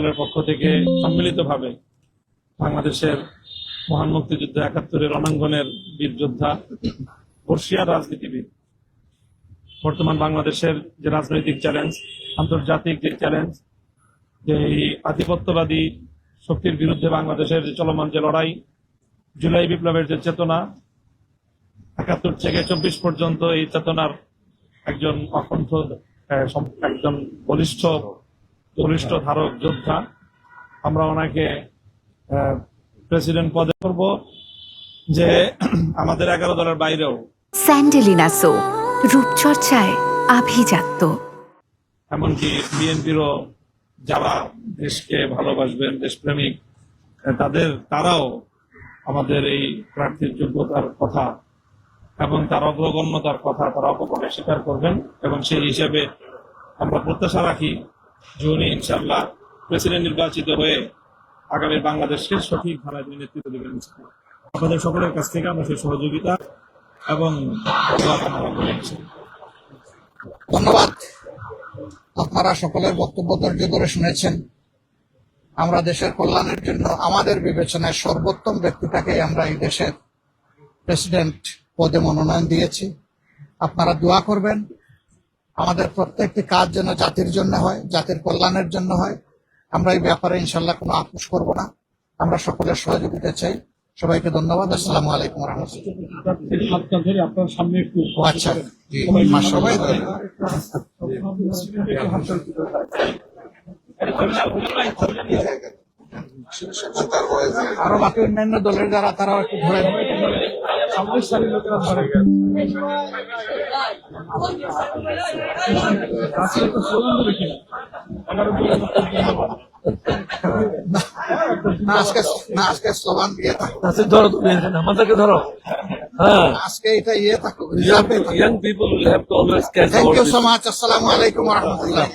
দলের পক্ষ থেকে সম্মিলিতভাবে বাংলাদেশের মহান মুক্তিযুদ্ধ ৭১-এর রণাঙ্গনের বীর যোদ্ধা, বর্ষিয়ার রাজনীতিবিদ, বর্তমান বাংলাদেশের যে রাজনৈতিক চ্যালেঞ্জ, আন্তর্জাতিক যে চ্যালেঞ্জ, যে আধিপত্যবাদী শক্তির বিরুদ্ধে বাংলাদেশের যে চলমান যে লড়াই, জুলাই বিপ্লবের যে চেতনা, ৭১ থেকে ২৪ পর্যন্ত এই চেতনার একজন অকণ্ঠ, একজন বলিষ্ঠ ধারক যোদ্ধা। আমরা ওনাকে প্রেসিডেন্ট পদে করব, যে আমাদের ১১ দলের বাইরেও স্যান্ডেলিনা সো রূপচর্চায় আভিজাত্য, এমনকি বিএনপিরও যারা দেশকে ভালোবাসবেন, দেশপ্রেমিক, তারাও আমাদের এই প্রার্থীর যোগ্যতার কথা এবং তার অগ্রগণ্যতার কথা তারা অপকটে স্বীকার করবেন, এবং সেই হিসেবে আমরা প্রত্যাশা রাখি যে উনি ইনশাআল্লাহ প্রেসিডেন্ট নির্বাচিত হয়ে আগামী বাংলাদেশকে সঠিক ধারায় নেতৃত্ব দেবেন। আপনাদের সকলের কাছ থেকে আমরা সেই সহযোগিতা এবং ধন্যবাদ। আপনারা সকলের বক্তব্য ধৈর্য ধরে শুনেছেন। আমরা দেশের কল্যাণের জন্য আমাদের বিবেচনায় সর্বোত্তম ব্যক্তিটাকে আমরা এই দেশের প্রেসিডেন্ট পদে মনোনয়ন দিয়েছি। আপনারা দোয়া করবেন আমাদের প্রত্যেকটি কাজ যেন জাতির জন্য হয়, জাতির কল্যাণের জন্য হয়। আমরা এই ব্যাপারে ইনশাল্লাহ কোনো আপোষ করব না। আমরা সকলের সহযোগিতা চাই। সবাইকে ধন্যবাদ। আসসালামু আলাইকুম ওয়া রাহমাতুল্লাহ। আপনার সামনে একটু আচ্ছা, সবাই আরো বাকি অন্যান্য দলের যারা তারাও একটু ধরে আজকে স্লোগান দিয়ে থাকো, ধরো তুমি আমাদেরকে ধরো। হ্যাঁ, আজকে এটা ইয়ে থাকো। young people will have to always catch thank our you so much. আসসালামু আলাইকুম ওয়া রাহমাতুল্লাহ।